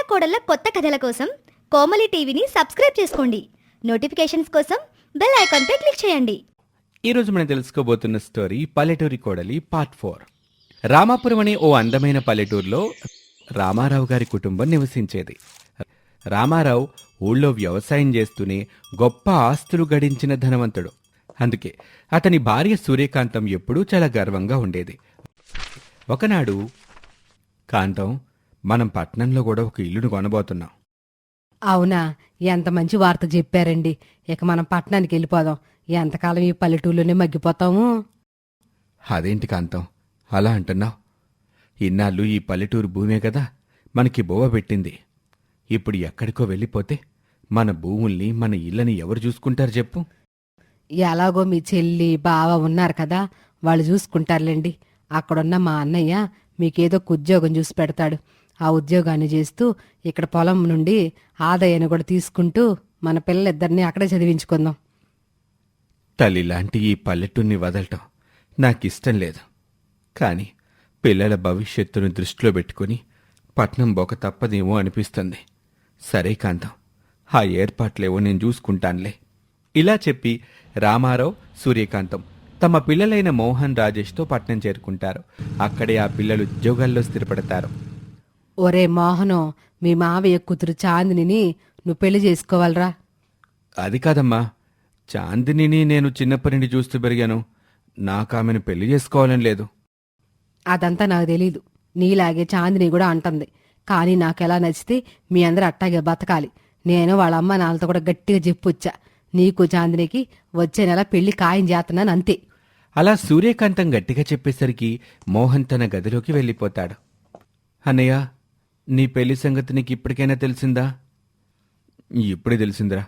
కోడళ్ళ కొత్త కథల కోసం కోమలి టీవీని సబ్స్క్రైబ్ చేసుకోండి. నోటిఫికేషన్స్ కోసం బెల్ ఐకాన్పై క్లిక్ చేయండి. ఈరోజు మనం తెలుసుకోబోతున్న స్టోరీ పల్లెటూరి కోడలి పార్ట్ 4. రామాపురం అనే ఓ అందమైన పల్లెటూరులో రామారావు గారి కుటుంబం నివసించేది. రామారావు ఊళ్ళో వ్యవసాయం చేస్తూనే గొప్ప ఆస్తులు గడించిన ధనవంతుడు. అందుకే అతని భార్య సూర్యకాంతం ఎప్పుడూ చాలా గర్వంగా ఉండేది. ఒకనాడు, కాంతం, మనం పట్నంలో కూడా ఒక ఇల్లును కొనబోతున్నాం. అవునా? ఎంత మంచి వార్త చెప్పారండి. ఇక మనం పట్టణానికి వెళ్ళిపోదాం. ఎంతకాలం ఈ పల్లెటూళ్ళలోనే మగ్గిపోతాము. అదేంటి కాంతం అలా అంటున్నావు? ఇన్నాళ్ళు ఈ పల్లెటూరు భూమే కదా మనకి బోవ పెట్టింది. ఇప్పుడు ఎక్కడికో వెళ్ళిపోతే మన భూముల్ని, మన ఇళ్ళని ఎవరు చూసుకుంటారు చెప్పు? ఎలాగో మీ చెల్లి బావ ఉన్నారు కదా, వాళ్ళు చూసుకుంటారులేండి. అక్కడున్న మా అన్నయ్య మీకేదో ఒక ఉద్యోగం చూసి పెడతాడు. ఆ ఉద్యోగాన్ని చేస్తూ ఇక్కడ పొలం నుండి ఆదాయాన్ని కూడా తీసుకుంటూ మన పిల్లలిద్దరినీ అక్కడే చదివించుకుందాం. తల్లిలాంటి ఈ పల్లెటూరిని వదలటం నాకిష్టం లేదు. కానీ పిల్లల భవిష్యత్తును దృష్టిలో పెట్టుకుని పట్నం బొక తప్పదేమో అనిపిస్తుంది. సరే కాంతం, ఆ ఏర్పాట్లేవో నేను చూసుకుంటానులే. ఇలా చెప్పి రామారావు, సూర్యకాంతం తమ పిల్లలైన మోహన్, రాజేష్తో పట్నం చేరుకుంటారు. అక్కడే ఆ పిల్లలు ఉద్యోగాల్లో స్థిరపడతారు. ఒరే మోహను, మీ మావయ్య కూతురు చాందిని నువ్వు పెళ్లి చేసుకోవాలరా. అది కాదమ్మా, చాందినిని నేను చిన్నప్పటి నుండి చూస్తూ పెరిగాను. నాకు ఆమెను పెళ్లి చేసుకోవాలని లేదు. అదంతా నాకు తెలీదు. నీలాగే చాందిని కూడా అంటుంది. కానీ నాకెలా నచ్చితే మీ అందరూ అట్టాగే బతకాలి. నేను వాళ్ళ అమ్మ నాన్నతో కూడా గట్టిగా చెప్పొచ్చా, నీకు చాందినికి వచ్చే నెల పెళ్లి ఖాయం చేస్తున్నాను అంతే. అలా సూర్యకాంతం గట్టిగా చెప్పేసరికి మోహన్ తన గదిలోకి వెళ్ళిపోతాడు. అన్నయ్య, నీ పెళ్లి సంగతి నీకు ఇప్పటికైనా తెలిసిందా? ఇప్పుడే తెలిసిందిరా.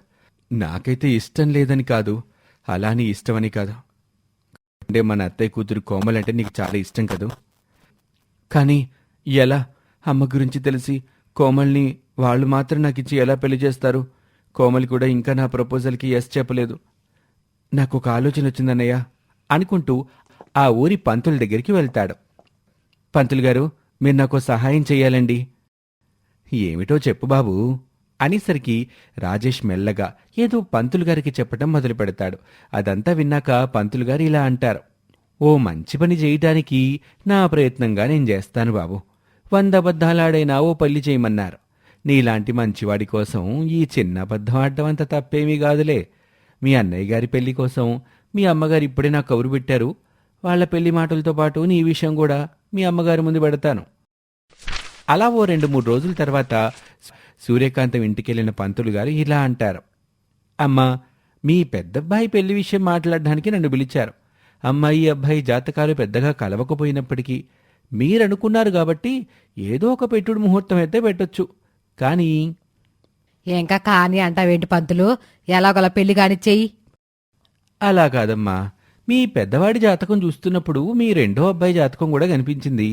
నాకైతే ఇష్టం లేదని కాదు, అలా నీ ఇష్టమని కాదు. అంటే మన అత్తయ్య కూతురు కోమలంటే నీకు చాలా ఇష్టం కదూ. కానీ ఎలా? అమ్మ గురించి తెలిసి కోమల్ని వాళ్ళు మాత్రం నాకు ఇచ్చి ఎలా పెళ్లి చేస్తారు? కోమలి కూడా ఇంకా నా ప్రపోజల్కి ఎస్ చెప్పలేదు. నాకు ఒక ఆలోచన వచ్చిందన్నయ్య అనుకుంటూ ఆ ఊరి పంతుల దగ్గరికి వెళ్తాడు. పంతులు గారు, మీరు నాకు సహాయం చెయ్యాలండి. ఏమిటో చెప్పు బాబూ అనేసరికి రాజేష్ మెల్లగా ఏదో పంతులు గారికి చెప్పటం మొదలు పెడతాడు. అదంతా విన్నాక పంతులు గారు ఇలా అంటారు. ఓ మంచి పని చేయటానికి నా ప్రయత్నంగా నేను చేస్తాను బాబు. 100 అబద్ధాలాడైనా ఓ పెళ్లి చేయమన్నారు. నీలాంటి మంచివాడి కోసం ఈ చిన్న అబద్ధం ఆడటం అంత తప్పేమీ కాదులే. మీ అన్నయ్య గారి పెళ్లి కోసం మీ అమ్మగారు ఇప్పుడే నాకు కబురు పెట్టారు. వాళ్ల పెళ్లి మాటలతో పాటు నీ విషయం కూడా మీ అమ్మగారి ముందు పెడతాను. అలా ఓ 2-3 రోజుల తర్వాత సూర్యకాంతం ఇంటికెళ్లిన పంతులు గారు ఇలా అంటారు. అమ్మా, మీ పెద్దబ్బాయి పెళ్లి విషయం మాట్లాడడానికి నన్ను పిలిచారు. అమ్మాయి అబ్బాయి జాతకాలు పెద్దగా కలవకపోయినప్పటికీ మీరనుకున్నారు కాబట్టి ఏదో ఒక పెట్టుడు ముహూర్తం అయితే పెట్టొచ్చు. కానీ ఇంకా కాని అంటావేంటి పంతులు? ఎలాగోలా పెళ్లి కానిచ్చేయి. అలా కాదమ్మా, మీ పెద్దవాడి జాతకం చూస్తున్నప్పుడు మీ రెండో అబ్బాయి జాతకం కూడా కనిపించింది.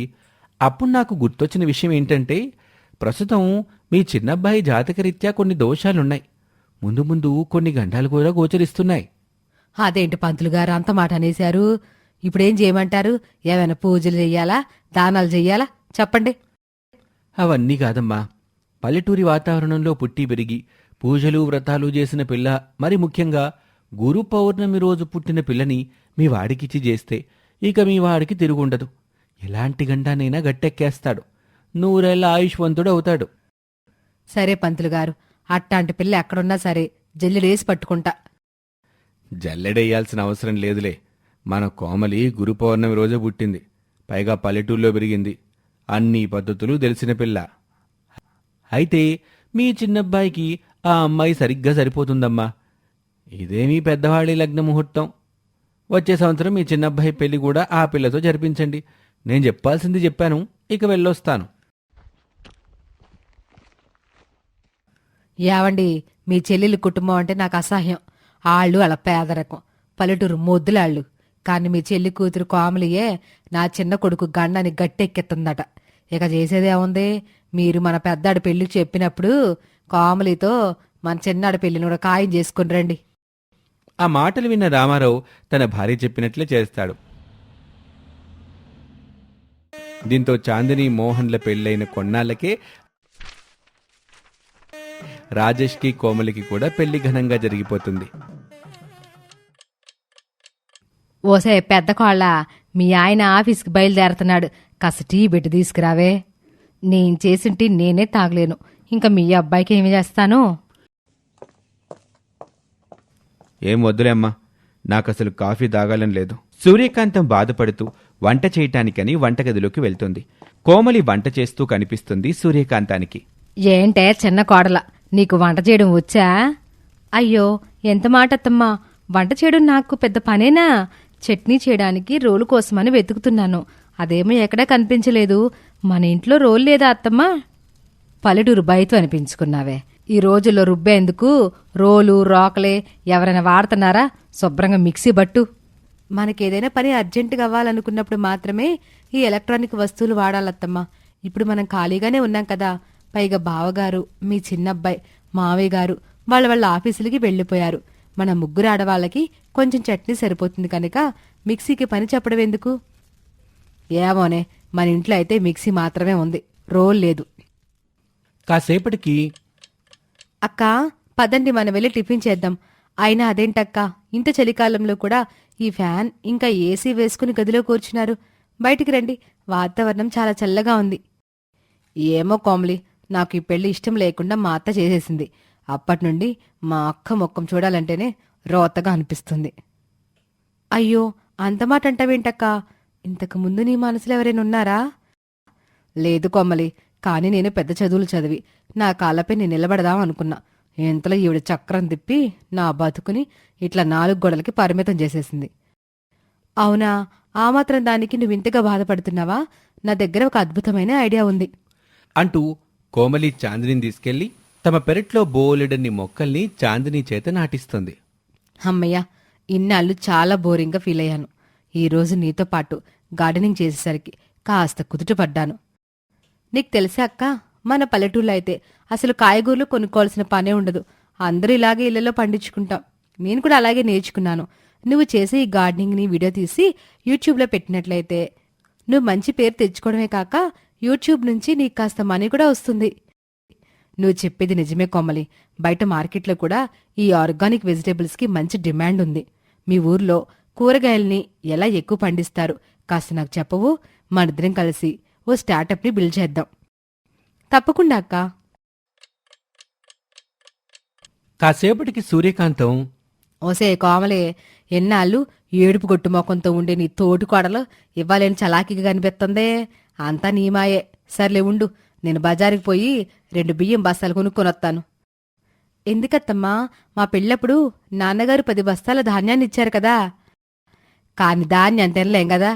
అప్పుడు నాకు గుర్తొచ్చిన విషయం ఏంటంటే, ప్రస్తుతం మీ చిన్నబ్బాయి జాతకరీత్యా కొన్ని దోషాలున్నాయి. ముందు ముందు కొన్ని గండాలు కూడా గోచరిస్తున్నాయి. అదేంటి పంతులు గారు అంత మాట అనేశారు? ఇప్పుడేం చేయమంటారు? ఏమైనా పూజలు చెయ్యాలా, దానాలు చెయ్యాలా? చెప్పండి. అవన్నీ కాదమ్మా, పల్లెటూరి వాతావరణంలో పుట్టి పెరిగి పూజలు వ్రతాలు చేసిన పిల్ల, మరి ముఖ్యంగా గురు పౌర్ణమి రోజు పుట్టిన పిల్లని మీ వాడికిచ్చి చేస్తే ఇక మీ వాడికి తిరుగుండదు. ఎలాంటి గండానైనా గట్టెక్కేస్తాడు. 100 ఏళ్ల ఆయుష్వంతుడు అవుతాడు. సరే పంతులు గారు, అట్టాంటి పిల్ల ఎక్కడున్నా సరే జల్లెడేసి పట్టుకుంటా. జల్లెడేయాల్సిన అవసరం లేదులే. మన కోమలి గురు పౌర్ణమి రోజే పుట్టింది. పైగా పల్లెటూరులో పెరిగింది. అన్ని పద్ధతులు తెలిసిన పిల్ల. అయితే మీ చిన్నబ్బాయికి ఆ అమ్మాయి సరిగ్గా సరిపోతుందమ్మా. ఇదేమీ పెద్దవాళ్ళి లగ్న ముహూర్తం. వచ్చే సంవత్సరం మీ చిన్నబ్బాయి పెళ్లి కూడా ఆ పిల్లతో జరిపించండి. నేను చెప్పాల్సింది చెప్పాను, ఇక వెళ్ళొస్తాను. ఏవండి, మీ చెల్లెలి కుటుంబం అంటే నాకు అసహ్యం. ఆళ్ళు అలా పేదరకం, పల్లెటూరు మొద్దులాళ్ళు. కాని మీ చెల్లి కూతురు కోమలియే నా చిన్న కొడుకు గండాన్ని గట్టెక్కెత్తుందట. ఇక చేసేదేముంది? మీరు మన పెద్దాడి పెళ్లికి చెప్పినప్పుడు కోమలితో మన చిన్నాడి పెళ్లిని కూడా ఖాయం చేసుకుని రండి. ఆ మాటలు విన్న రామారావు తన భార్య చెప్పినట్లే చేస్తాడు. దీంతో చాందిని, మోహన్ల పెళ్లైన కొన్నాళ్లకే రాజేష్కి కోమలికి కూడా పెళ్లి ఘనంగా జరిగిపోతుంది. ఓసే పెద్ద కోళ్ళ, మీ ఆయన ఆఫీస్కి బయలుదేరుతున్నాడు, కాస్త టీ పెట్టి తీసుకురావే. నేను చేసింటి నేనే తాగలేను, ఇంకా మీ అబ్బాయికి ఏమి చేస్తాను? ఏం వద్దులే అమ్మా, నాకసలు కాఫీ తాగాలని లేదు. సూర్యకాంతం బాధపడుతూ వంట చేయటానికని వంటగదిలోకి వెళ్తుంది. కోమలి వంట చేస్తూ కనిపిస్తుంది సూర్యకాంతానికి. ఏంటే చిన్న కోడల, నీకు వంట చేయడం వచ్చా? అయ్యో ఎంత మాటత్తమ్మా, వంట చేయడం నాకు పెద్ద పనేనా? చట్నీ చేయడానికి రోలు కోసమని వెతుకుతున్నాను, అదేమో ఎక్కడా కనిపించలేదు. మన ఇంట్లో రోలు లేదా అత్తమ్మా? పల్లెటూరు బయట అనిపించుకున్నావే. ఈ రోజుల్లో రుబ్బేందుకు రోలు రోకలే ఎవరైనా వాడుతున్నారా? శుభ్రంగా మిక్సీ బట్టు. మనకేదైనా పని అర్జెంటుగా అవ్వాలనుకున్నప్పుడు మాత్రమే ఈ ఎలక్ట్రానిక్ వస్తువులు వాడాలత్తమ్మా. ఇప్పుడు మనం ఖాళీగానే ఉన్నాం కదా. పైగా బావగారు, మీ చిన్నబ్బాయి, మావయ్య గారు వాళ్ళ ఆఫీసులకి వెళ్ళిపోయారు. మన ముగ్గురు ఆడవాళ్ళకి కొంచెం చట్నీ సరిపోతుంది కనుక మిక్సీకి పని చెప్పడం ఎందుకు? ఏమోనే, మన ఇంట్లో అయితే మిక్సీ మాత్రమే ఉంది, రోల్ లేదు. కాసేపటికి అక్కా పదండి, మనం వెళ్ళి టిఫిన్ చేద్దాం. అయినా అదేంటక్కా, ఇంత చలికాలంలో కూడా ఈ ఫ్యాన్ ఇంకా ఏసీ వేసుకుని గదిలో కూర్చున్నారు. బయటికి రండి, వాతావరణం చాలా చల్లగా ఉంది. ఏమో కోమలి, నాకు ఈ పెళ్లి ఇష్టం లేకుండా మా అత్త చేసేసింది. అప్పటినుండి మా అక్క ముఖం చూడాలంటేనే రోతగా అనిపిస్తుంది. అయ్యో అంత మాట అంటావేంటక్కా? ఇంతకు ముందు నీ మనసులో ఎవరైనా ఉన్నారా? లేదు కోమలి, కాని నేను పెద్ద చదువులు చదివి నా కాళ్ళపై నేను నిలబడదాం అనుకున్నా. ఇంతలో ఈవిడ చక్రం తిప్పి నా బతుకుని ఇట్లా 4 గోడలకి పరిమితం చేసేసింది. అవునా? ఆ మాత్రం దానికి నువ్వింతగా బాధపడుతున్నావా? నా దగ్గర ఒక అద్భుతమైన ఐడియా ఉంది అంటూ కోమలి చాందిని తీసుకెళ్లి తమ పెరట్లో బోలెడన్ని మొక్కల్ని చాందిని చేత నాటిస్తుంది. అమ్మయ్య, ఇన్నాళ్ళు చాలా బోరింగ్గా ఫీల్ అయ్యాను. ఈరోజు నీతో పాటు గార్డెనింగ్ చేసేసరికి కాస్త కుదుటపడ్డాను. నీకు తెలుసా అక్క, మన పల్లెటూళ్ళలో అయితే అసలు కాయగూరలు కొనుక్కోవాల్సిన పనే ఉండదు. అందరూ ఇలాగే ఇళ్లలో పండించుకుంటాం. నేను కూడా అలాగే నేర్చుకున్నాను. నువ్వు చేసే ఈ గార్డెనింగ్ని వీడియో తీసి యూట్యూబ్లో పెట్టినట్లయితే నువ్వు మంచి పేరు తెచ్చుకోవడమే కాక యూట్యూబ్ నుంచి నీకు కాస్త మనీ కూడా వస్తుంది. నువ్వు చెప్పేది నిజమే కోమలి. బయట మార్కెట్లో కూడా ఈ ఆర్గానిక్ వెజిటేబుల్స్కి మంచి డిమాండ్ ఉంది. మీ ఊర్లో కూరగాయల్ని ఎలా ఎక్కువ పండిస్తారు కాస్త నాకు చెప్పవు? మనిద్దరం కలిసి ఓ స్టార్టప్ని బిల్డ్ చేద్దాం. తప్పకుండా అక్క. కాసేపటికి సూర్యకాంతం ఓసే కోమలే, ఎన్నాళ్ళు ఏడుపు గొట్టు మొఖంతో ఉండే నీ తోటి కోడలు ఇవ్వాలేని చలాకీగా కనిపిస్తుందే. అంతా నీమాయే. సర్లే ఉండు, నేను బజారుకి పోయి 2 బియ్యం బస్తాలు కొనుక్కొనొత్తాను. ఎందుకత్తమ్మా? మా పెళ్ళప్పుడు నాన్నగారు 10 బస్తాల ధాన్యాన్ని ఇచ్చారు కదా. కాని ధాన్యం తినలేం కదా.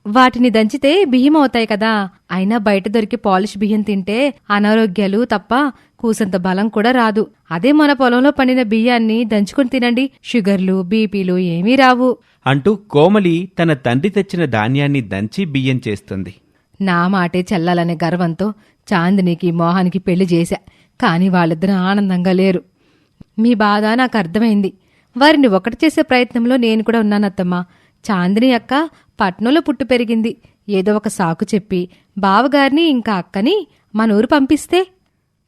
వాటిని దంచితే బియ్యం అవుతాయి కదా. అయినా బయట దొరికి పాలిష్ బియ్యం తింటే అనారోగ్యాలు తప్ప కూసంత బలం కూడా రాదు. అదే మన పొలంలో పండిన బియ్యాన్ని దంచుకుని తినండి, షుగర్లు బీపీలు ఏమీ రావు అంటూ కోమలి తన తండ్రి తెచ్చిన ధాన్యాన్ని దంచి బియ్యం చేస్తుంది. నా మాటే చెల్లాలనే గర్వంతో చాందినికి మోహన్కి పెళ్లి చేశా. కాని వాళ్ళిద్దరూ ఆనందంగా లేరు. మీ బాధ నాకు అర్థమైంది. వారిని ఒకటి చేసే ప్రయత్నంలో నేను కూడా ఉన్నానత్తమ్మా. చాందిని అక్క పట్నంలో పుట్టు పెరిగింది. ఏదో ఒక సాకు చెప్పి బావగారిని ఇంకా అక్కని మన ఊరు పంపిస్తే.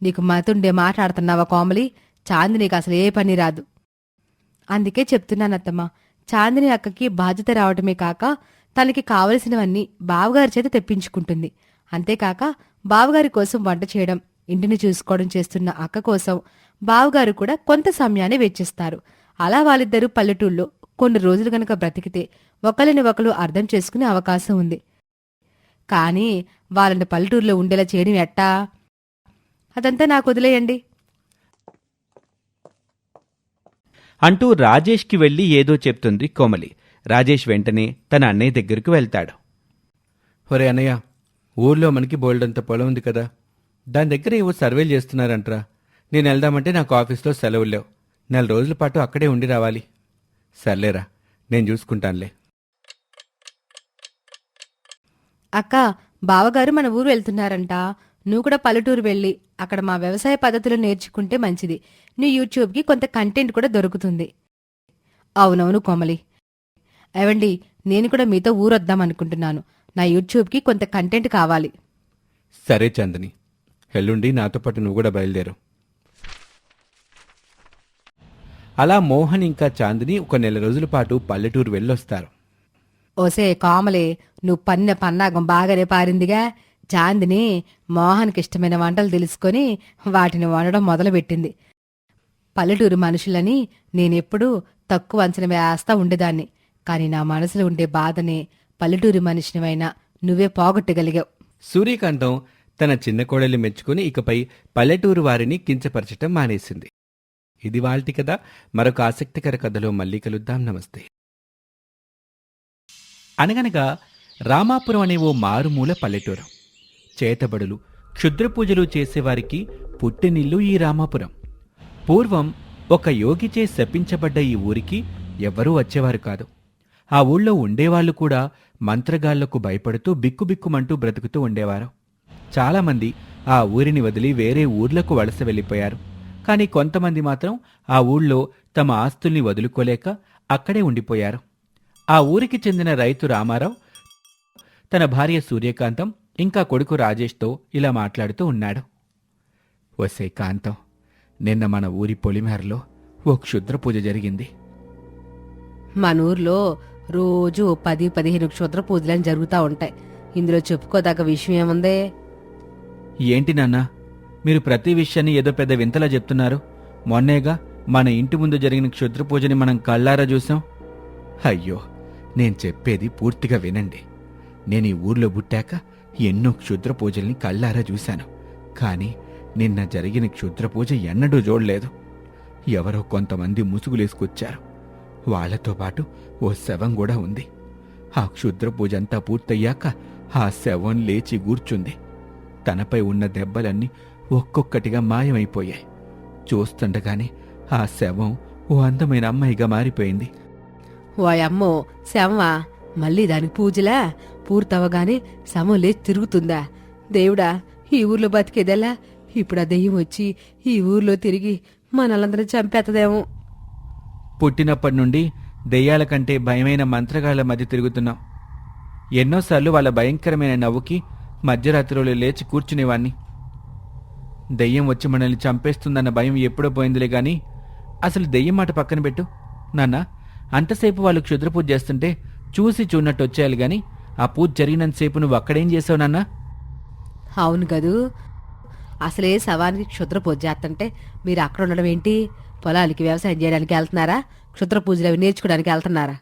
నీకు మతుండే మాట్లాడుతున్నావా కోమలి? చాందినికి అసలు ఏ పని రాదు. అందుకే చెప్తున్నానత్తమ్మా, చాందిని అక్కకి బాధ్యత రావటమే కాక తనకి కావలసినవన్నీ బావగారి చేత తెప్పించుకుంటుంది. అంతేకాక బావగారి కోసం వంట చేయడం, ఇంటిని చూసుకోవడం చేస్తున్న అక్క కోసం బావగారు కూడా కొంత సమయాన్ని వెచ్చిస్తారు. అలా వాళ్ళిద్దరూ పల్లెటూళ్ళలో కొన్ని రోజులు గనక బ్రతికితే ఒకరిని ఒకరు అర్థం చేసుకునే అవకాశం ఉంది. కానీ వాళ్ళని పల్లెటూరులో ఉండేలా చేయడం ఎట్టా? అదంతా నాకు వదిలేయండి అంటూ రాజేష్కి వెళ్లి ఏదో చెప్తుంది కోమలి. రాజేష్ వెంటనే తన అన్నయ్య దగ్గరకు వెళ్తాడు. ఒరే అన్నయ్య, ఊర్లో మనకి బోల్డంత పొలం ఉంది కదా, దాని దగ్గర ఏవో సర్వేలు చేస్తున్నారంట్రా. నేను వెళ్దామంటే నాకు ఆఫీస్లో సెలవులు లేవు. 4 రోజుల పాటు అక్కడే ఉండి రావాలి. సర్లేరా, నేను చూసుకుంటానులే. అక్క, బావగారు మన ఊరు వెళ్తున్నారంట. నువ్వు కూడా పల్లెటూరు వెళ్ళి అక్కడ మా వ్యవసాయ పద్ధతులు నేర్చుకుంటే మంచిది. నీ యూట్యూబ్కి కొంత కంటెంట్ కూడా దొరుకుతుంది. అవునవును కోమలి. ఏవండి, నేను కూడా మీతో ఊరొద్దామనుకుంటున్నాను. నా యూట్యూబ్కి కొంత కంటెంట్ కావాలి. సరే చందని, ఎల్లుండి నాతో పాటు నువ్వు కూడా బయలుదేరు. అలా మోహన్ ఇంకా చాందిని ఒక నెల రోజుల పాటు పల్లెటూరు వెళ్ళొస్తారు. ఓసే కోమలి, నువ్వు పన్నాగం బాగానే పారిందిగా. చాందిని మోహన్కి ఇష్టమైన వంటలు తెలుసుకొని వాటిని వండడం మొదలుపెట్టింది. పల్లెటూరు మనుషులని నేనెప్పుడూ తక్కువ అంచనా వేస్తా ఉండేదాన్ని. కాని నా మనసులో ఉండే బాధని పల్లెటూరు మనిషినివైనా నువ్వే పోగొట్టగలిగావు. సూర్యకాంతం తన చిన్న కోడలి మెచ్చుకుని ఇకపై పల్లెటూరు వారిని కించపరచటం మానేసింది. ఇది వాల్టి కథ. మరొక ఆసక్తికర కథలో మళ్ళీ కలుద్దాం. నమస్తే. అనగనగా రామాపురం అనే ఓ మారుమూల పల్లెటూరు. చేతబడులు, క్షుద్రపూజలు చేసేవారికి పుట్టినిల్లు ఈ రామాపురం. పూర్వం ఒక యోగిచే శపించబడ్డ ఈ ఊరికి ఎవ్వరూ వచ్చేవారు కాదు. ఆ ఊళ్ళో ఉండేవాళ్లు కూడా మంత్రగాళ్లకు భయపడుతూ బిక్కుబిక్కుమంటూ బ్రతుకుతూ ఉండేవారు. చాలామంది ఆ ఊరిని వదిలి వేరే ఊర్లకు వలస వెళ్ళిపోయారు. కాని కొంతమంది మాత్రం ఆ ఊళ్ళో తమ ఆస్తుల్ని వదులుకోలేక అక్కడే ఉండిపోయారు. ఆ ఊరికి చెందిన రైతు రామారావు తన భార్య సూర్యకాంతం ఇంకా కొడుకు రాజేష్తో ఇలా మాట్లాడుతూ ఉన్నాడు. ఒసే కాంతం, నిన్న మన ఊరి పొలిమేరలో ఓ క్షుద్ర పూజ జరిగింది. మన ఊర్లో రోజు 10-15 క్షుద్ర పూజలని జరుగుతూ ఉంటాయి. ఇందులో చెప్పుకోదగ్గ విషయం ఏముందే? ఏంటి నాన్నా, మీరు ప్రతి విషయాన్ని ఏదో పెద్ద వింతలా చెప్తున్నారు? మొన్నేగా మన ఇంటి ముందు జరిగిన క్షుద్ర పూజని మనం కళ్ళారా చూసాం. అయ్యో, నేను చెప్పేది పూర్తిగా వినండి. నేను ఈ ఊర్లో పుట్టాక ఎన్నో క్షుద్ర పూజల్ని కళ్ళారా చూశాను. కాని నిన్న జరిగిన క్షుద్ర పూజ ఎన్నడూ చూడలేదు. ఎవరో కొంతమంది ముసుగులేసుకొచ్చారు. వాళ్లతో పాటు ఓ శవం కూడా ఉంది. ఆ క్షుద్ర పూజ అంతా పూర్తయ్యాక ఆ శవం లేచి కూర్చుంది. తనపై ఉన్న దెబ్బలన్నీ ఒక్కొక్కటిగా మాయమైపోయాయి. చూస్తుండగానే ఆ శవం ఓ అందమైన అమ్మాయిగా మారిపోయింది. ఓయమ్మో, శవమా? మళ్ళీ దానికి పూజలా? పూర్తవగానే శవం లేచి తిరుగుతుందా? దేవుడా, ఈ ఊర్లో బతికేదెలా? ఇప్పుడు ఆ దెయ్యం వచ్చి ఈ ఊర్లో తిరిగి మనలందరం చంపేత్తదేమో. పుట్టినప్పటి నుండి దెయ్యాల కంటే భయమైన మంత్రగాళ్ల మధ్య తిరుగుతున్నాం. ఎన్నోసార్లు వాళ్ళ భయంకరమైన నవ్వుకి మధ్యరాత్రిలో లేచి కూర్చునేవాణ్ణి. దెయ్యం వచ్చి మనల్ని చంపేస్తుందన్న భయం ఎప్పుడో పోయిందిలే గాని అసలు దెయ్యం మాట పక్కన పెట్టు నాన్న. అంతసేపు వాళ్ళు క్షుద్రపూజ చేస్తుంటే చూసి చూడనట్టు వచ్చేయాలి గాని ఆ పూజ జరిగినంతసేపు నువ్వు అక్కడేం చేసావు నాన్న? అవును గదు, అసలే శవానికి క్షుద్ర పూజ చేస్తుంటే మీరు అక్కడ ఉండడం ఏంటి? పొలాలకి వ్యవసాయం చేయడానికి వెళ్తున్నారా? క్షుద్ర పూజలు అవి నేర్చుకోవడానికి వెళ్తున్నారా?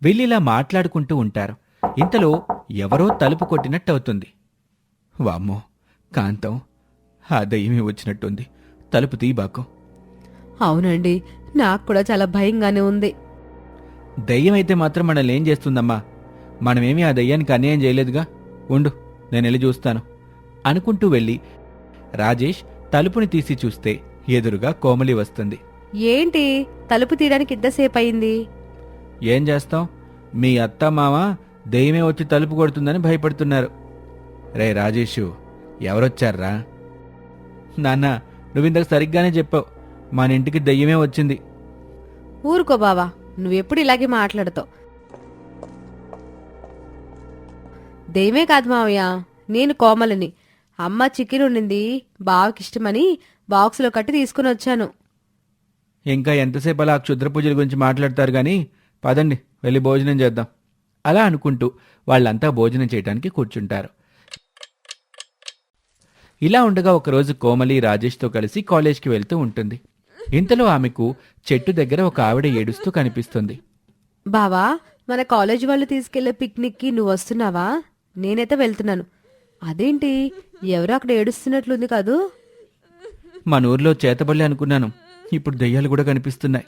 వీళ్ళిలా మాట్లాడుకుంటూ ఉంటారు. ఇంతలో ఎవరో తలుపు కొట్టినట్టు అవుతుంది. వామ్మో కాంతం, ఆ దయ్యమే వచ్చినట్టుంది. తలుపు తీబాకు. అవునండి, నాకు కూడా చాలా భయంగానే ఉంది. దయ్యమైతే మాత్రం మనల్ని ఏం చేస్తుందమ్మా? మనమేమీ ఆ దయ్యానికి అన్యాయం చేయలేదుగా. ఉండు, నేను వెళ్ళి చూస్తాను అనుకుంటూ వెళ్ళి రాజేష్ తలుపుని తీసి చూస్తే ఎదురుగా కోమలి వస్తుంది. ఏంటి, తలుపు తీయడానికి ఇంతసేపు అయింది? ఏం చేస్తాం, మీ అత్త మామ దెయ్యమే వచ్చి తలుపు కొడుతుందని భయపడుతున్నారు. రే రాజేషు, ఎవరొచ్చారా? నాన్న, నువ్వింతకు సరిగ్గానే చెప్పావు. మన ఇంటికి దెయ్యమే వచ్చింది. ఊరుకో బావా, నువ్వెప్పుడు ఇలాగే మాట్లాడతావు. దెయ్యమే కాదు మావయ్య, నేను కోమలిని. అమ్మ చికెన్ ఉండింది, బావకిష్టమని బాక్సులో కట్టి తీసుకుని వచ్చాను. ఇంకా ఎంతసేపు అలా క్షుద్ర పూజల గురించి మాట్లాడతారు గాని పదండి వెళ్ళి భోజనం చేద్దాం. అలా అనుకుంటూ వాళ్ళంతా భోజనం చేయడానికి కూర్చుంటారు. ఇలా ఉండగా ఒకరోజు కోమలి రాజేష్తో కలిసి కాలేజ్కి వెళ్తూ ఉంటుంది. ఇంతలో ఆమెకు చెట్టు దగ్గర ఒక ఆవిడ ఏడుస్తూ కనిపిస్తుంది. బావా, మన కాలేజ్ వాళ్ళు తీసుకెళ్లే పిక్నిక్కి నువ్వు వస్తున్నావా? నేనైతే వెళ్తున్నాను. అదేంటి, ఎవరో అక్కడ ఏడుస్తున్నట్లుంది కాదు? మన ఊర్లో చేతబళ్ళి అనుకున్నాను, ఇప్పుడు దెయ్యాలు కూడా కనిపిస్తున్నాయి.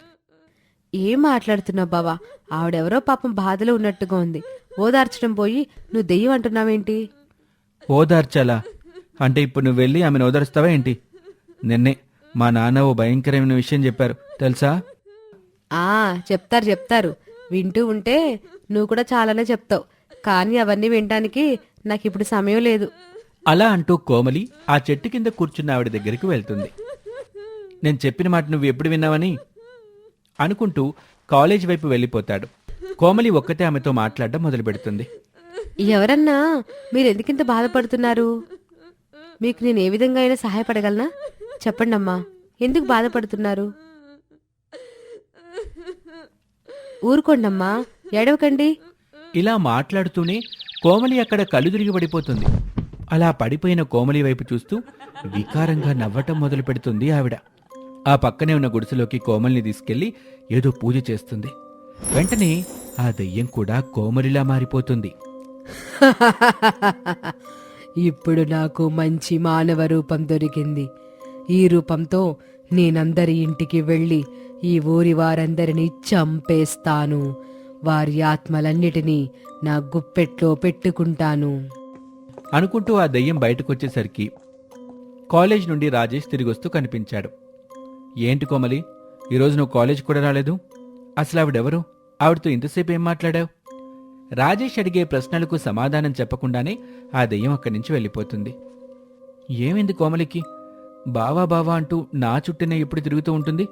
ఏం మాట్లాడుతున్నావు బావా? ఆవిడెవరో పాపం బాధలో ఉన్నట్టుగా ఉంది. ఓదార్చడం పోయి నువ్వు దెయ్యం అంటున్నావేంటి? ఓదార్చాలా అంటే ఇప్పుడు నువ్వు వెళ్ళి ఆమెను ఓదార్స్తావా ఏంటి? నిన్నే మా నాన్న ఓ భయంకరమైన విషయం చెప్పారు తెలుసా? చెప్తారు. వింటూ ఉంటే నువ్వు కూడా చాలానే చెప్తావు. కానీ అవన్నీ వినటానికి నాకిప్పుడు సమయం లేదు. అలా అంటూ కోమలి ఆ చెట్టు కింద కూర్చున్న ఆవిడ దగ్గరికి వెళ్తుంది. నేను చెప్పిన మాట నువ్వు ఎప్పుడు విన్నావని అనుకుంటూ కాలేజ్ వైపు వెళ్ళిపోతాడు. కోమలి ఒక్కతే ఆమెతో మాట్లాడడం మొదలు పెడుతుంది. ఎవరన్నా, మీరెందుకింత బాధపడుతున్నారు? మీకు నేను ఏ విధంగా అయినా సహాయపడగలనా? చెప్పండమ్మా, ఎందుకు బాధపడుతున్నారు? ఊరుకోండమ్మా, ఏడవకండి. ఇలా మాట్లాడుతూనే కోమలి అక్కడ కళ్ళు తిరిగి పడిపోతుంది. అలా పడిపోయిన కోమలి వైపు చూస్తూ వికారంగా నవ్వటం మొదలు పెడుతుంది ఆవిడ. ఆ పక్కనే ఉన్న గుడిసెలోకి కోమలిని తీసుకెళ్లి ఏదో పూజ చేస్తుంది. వెంటనే ఆ దెయ్యం కూడా కోమలిలా మారిపోతుంది. ఇప్పుడు నాకు మంచి మానవ రూపం దొరికింది. ఈ రూపంతో నేనందరి ఇంటికి వెళ్ళి ఈ ఊరి వారందరినీ చంపేస్తాను. వారి ఆత్మలన్నిటినీ నా గుప్పెట్లో పెట్టుకుంటాను అనుకుంటూ ఆ దెయ్యం బయటకొచ్చేసరికి కాలేజ్ నుండి రాజేష్ తిరిగొస్తూ కనిపించాడు. ఏంటి కోమలి, ఈరోజు నువ్వు కాలేజ్ కూడా రాలేదు? అసలు ఆవిడెవరు? ఆవిడతో ఇంతసేపు ఏం మాట్లాడావు? రాజేష్ అడిగే ప్రశ్నలకు సమాధానం చెప్పకుండానే ఆ దెయ్యం అక్కడి నుంచి వెళ్ళిపోతుంది. ఏమైంది కోమలికి? బావా బావా అంటూ నా చుట్టూనే ఎప్పుడు తిరుగుతూ ఉంటుంది.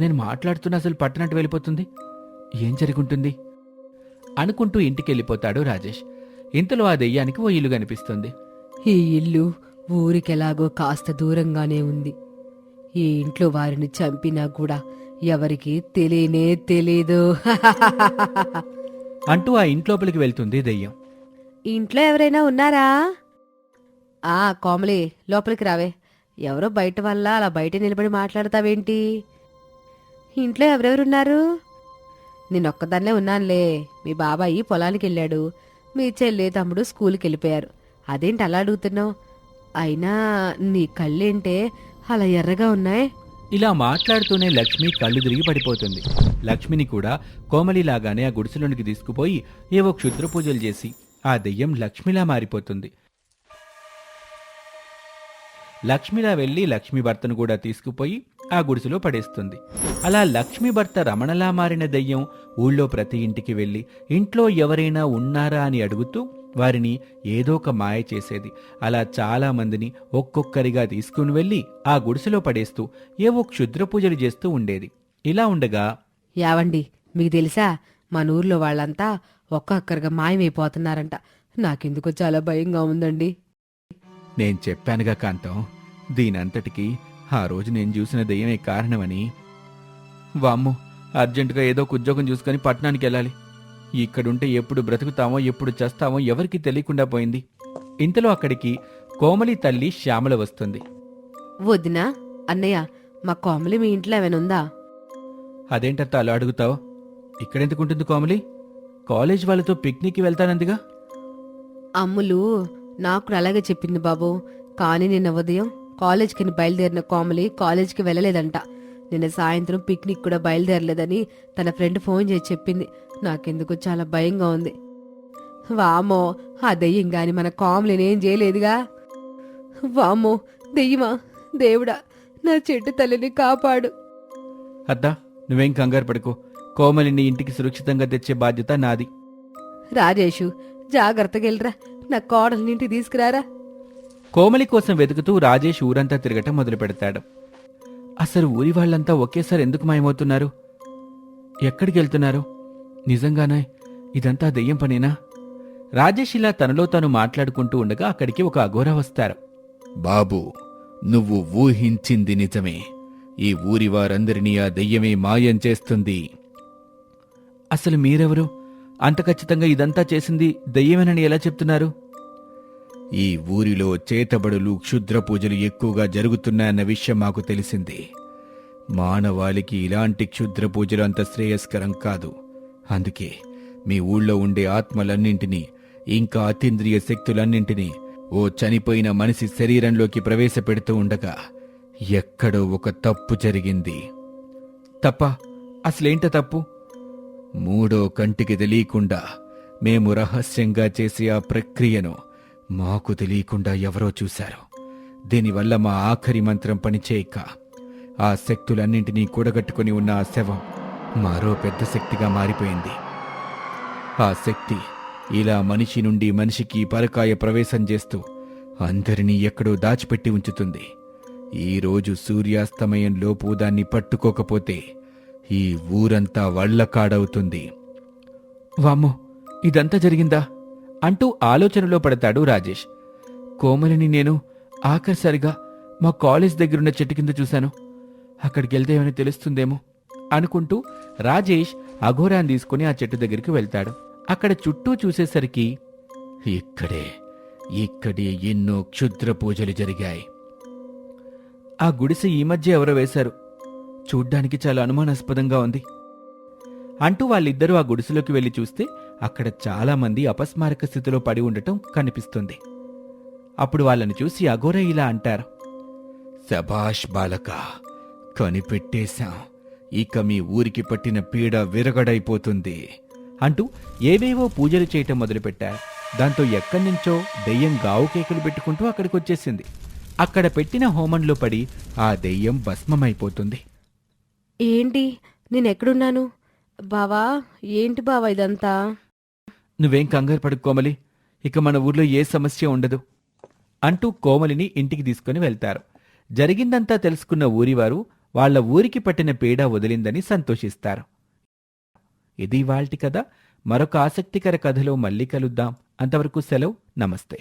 నేను మాట్లాడుతున్నా అసలు పట్టనట్టు వెళ్ళిపోతుంది. ఏం జరుగుంటుంది అనుకుంటూ ఇంటికెళ్ళిపోతాడు రాజేష్. ఇంతలో ఆ దెయ్యానికి ఓ ఇల్లు కనిపిస్తుంది. ఈ ఇల్లు ఊరికెలాగో కాస్త దూరంగానే ఉంది. ఈ ఇంట్లో వారిని చంపినా కూడా ఎవరికి తెలియనే తెలీదు. అంటూ ఆ ఇంట్లోపలికి వెళ్తుంది దెయ్యం. ఇంట్లో ఎవరైనా ఉన్నారా? కోమలి, లోపలికి రావే. ఎవరో బయట వల్ల అలా బయట నిలబడి మాట్లాడతావేంటి? ఇంట్లో ఎవరెవరున్నారు? నేనొక్కదాన్నే ఉన్నానులే. మీ బాబాయి పొలానికి వెళ్ళాడు, మీ చెల్లి తమ్ముడు స్కూల్కి వెళ్ళిపోయారు. అదేంటి అలా అడుగుతున్నావు? అయినా నీ కళ్ళేంటే అలా ఎర్రగా ఉన్నాయి? ఇలా మాట్లాడుతూనే లక్ష్మి కళ్ళు తిరిగి పడిపోతుంది. లక్ష్మిని కూడా కోమలిలాగానే ఆ గుడిసెలోనికి తీసుకుపోయి ఏవో క్షుద్ర పూజలు చేసి ఆ దెయ్యం లక్ష్మిలా మారిపోతుంది. లక్ష్మిలా వెళ్లి లక్ష్మి భర్తను కూడా తీసుకుపోయి ఆ గుడిసెలో పడేస్తుంది. అలా లక్ష్మి భర్త రమణలా మారిన దెయ్యం ఊళ్ళో ప్రతి ఇంటికి వెళ్లి ఇంట్లో ఎవరైనా ఉన్నారా అని అడుగుతూ వారిని ఏదో ఒక మాయ చేసేది. అలా చాలా మందిని ఒక్కొక్కరిగా తీసుకుని వెళ్లి ఆ గుడిసెలో పడేస్తూ ఏవో క్షుద్ర పూజలు చేస్తూ ఉండేది. ఇలా ఉండగా, యావండి, మీకు తెలుసా మన ఊర్లో వాళ్ళంతా ఒక్కొక్కరిగా మాయమైపోతున్నారంట. నాకెందుకో చాలా భయంగా ఉందండి. నేను చెప్పానుగా కాంతం, దీనంతటికీ ఆ రోజు నేను చూసిన దెయ్యమే కారణమని. వామ్మో, అర్జెంటుగా ఏదో ఒక ఉద్యోగం చూసుకుని పట్టణానికి వెళ్ళాలి. ఇక్కడుంటే ఎప్పుడు బ్రతుకుతామో ఎప్పుడు చస్తామో ఎవరికి తెలియకుండా పోయింది. ఇంతలో అక్కడికి కోమలి తల్లి శ్యామల వస్తుంది. వదినా, అన్నయ్య, మా కోమలి మీ ఇంట్లో ఏమైనా ఉందా? అదేంటత్త అలా అడుగుతావు? ఇక్కడెందుకుంటుంది కోమలి? కాలేజ్ వాళ్ళతో పిక్నిక్కి వెళ్తానందిగా. అమ్ములు నాకు అలాగే చెప్పింది బాబు. కానీ నిన్న ఉదయం కాలేజ్కి బయలుదేరిన కోమలి కాలేజ్కి వెళ్ళలేదంట. నిన్న సాయంత్రం పిక్నిక్ కూడా బయలుదేరలేదని తన ఫ్రెండ్ ఫోన్ చేసి చెప్పింది. నాకెందుకు చాలా భయంగా ఉంది. వామో, ఆ దెయ్యం గాని మన కోమలిని ఏం చేయలేదుగా. వామో, దెయ్యమా, దేవుడా, నా చెట్టు తల్లిని కాపాడు. అద్దా, నువ్వేం కంగారు పడుకో. కోమలిని ఇంటికి సురక్షితంగా తెచ్చే బాధ్యత నాది. రాజేషు, జాగ్రత్తగా వెళ్ళరా, నా కోడల్ని ఇంటికి తీసుకురారా. కోమలి కోసం వెతుకుతూ రాజేష్ ఊరంతా తిరగటం మొదలు పెడతాడు. అసలు ఊరి వాళ్ళంతా ఒకేసారి ఎందుకు మాయమవుతున్నారు? ఎక్కడికి వెళ్తున్నారు? నిజంగానే ఇదంతా దెయ్యం పనేనా? రాజేష్ ఇలా తనలో తాను మాట్లాడుకుంటూ ఉండగా అక్కడికి ఒక అఘోరా వస్తారు. బాబు, నువ్వు ఊహించింది నిజమే. ఈ ఊరి వారందరినీ ఆ దెయ్యమే మాయం చేస్తుంది. అసలు మీరెవరు? అంత ఖచ్చితంగా ఇదంతా చేసింది దెయ్యమేనని ఎలా చెప్తున్నారు? ఈ ఊరిలో చేతబడులు, క్షుద్ర పూజలు ఎక్కువగా జరుగుతున్నాయన్న విషయం మాకు తెలిసింది. మానవాళికి ఇలాంటి క్షుద్ర పూజలు అంత శ్రేయస్కరం కాదు. అందుకే మీ ఊళ్ళో ఉండే ఆత్మలన్నింటినీ, ఇంకా అతీంద్రియ శక్తులన్నింటినీ ఓ చనిపోయిన మనిషి శరీరంలోకి ప్రవేశపెడుతూ ఉండగా ఎక్కడో ఒక తప్పు జరిగింది. తప్ప? అసలేంట తప్పు? మూడో కంటికి తెలియకుండా మేము రహస్యంగా చేసే ఆ ప్రక్రియను మాకు తెలియకుండా ఎవరో చూశారు. దీనివల్ల మా ఆఖరి మంత్రం పనిచేయక ఆ శక్తులన్నింటినీ కూడగట్టుకుని ఉన్న ఆ శవం మరో పెద్ద శక్తిగా మారిపోయింది. ఆ శక్తి ఇలా మనిషి నుండి మనిషికి పరకాయ ప్రవేశం చేస్తూ అందరినీ ఎక్కడో దాచిపెట్టి ఉంచుతుంది. ఈరోజు సూర్యాస్తమయంలోపు దాన్ని పట్టుకోకపోతే ఈ ఊరంతా వళ్ళకాడవుతుంది. వామ్మో, ఇదంతా జరిగిందా అంటూ ఆలోచనలో పడతాడు రాజేష్. కోమలిని నేను ఆఖరిసారిగా మా కాలేజ్ దగ్గరున్న చెట్టు కింద చూశాను. అక్కడికి వెళ్తే ఏమైనా తెలుస్తుందేమో. అనుకుంటూ రాజేష్ అఘోరాన్ని తీసుకుని ఆ చెట్టు దగ్గరికి వెళ్తాడు. అక్కడ చుట్టూ చూసేసరికి ఇక్కడే ఎన్నో క్షుద్ర పూజలు జరిగాయి. ఆ గుడిసె ఈ మధ్య ఎవరో వేశారు, చూడ్డానికి చాలా అనుమానాస్పదంగా ఉంది అంటూ వాళ్ళిద్దరూ ఆ గుడిసెలోకి వెళ్లి చూస్తే అక్కడ చాలామంది అపస్మారక స్థితిలో పడి ఉండటం కనిపిస్తుంది. అప్పుడు వాళ్ళని చూసి అఘోర ఇలా అంటారు, శభాష్ బాలక, కనిపెట్టేశాం, ఇక మీ ఊరికి పట్టిన పీడ విరగడైపోతుంది అంటూ ఏవేవో పూజలు చేయటం మొదలుపెట్టారు. దాంతో ఎక్కడి నుంచో దెయ్యం గావు కేకలు పెట్టుకుంటూ అక్కడికొచ్చేసింది. అక్కడ పెట్టిన హోమంలో పడి ఆ దెయ్యం భస్మమైపోతుంది. ఏంటి నేనెక్కడున్నాను? బావా, ఏంటి బావా ఇదంతా? నువ్వేం కంగారు పడకు కోమలి, ఇక మన ఊర్లో ఏ సమస్య ఉండదు అంటూ కోమలిని ఇంటికి తీసుకుని వెళ్తారు. జరిగిందంతా తెలుసుకున్న ఊరివారు వాళ్ల ఊరికి పట్టిన పీడ వదిలిందని సంతోషిస్తారు. ఇది ఇవాల్టి కథ. మరొక ఆసక్తికర కథలో మళ్ళీ కలుద్దాం. అంతవరకు సెలవు. నమస్తే.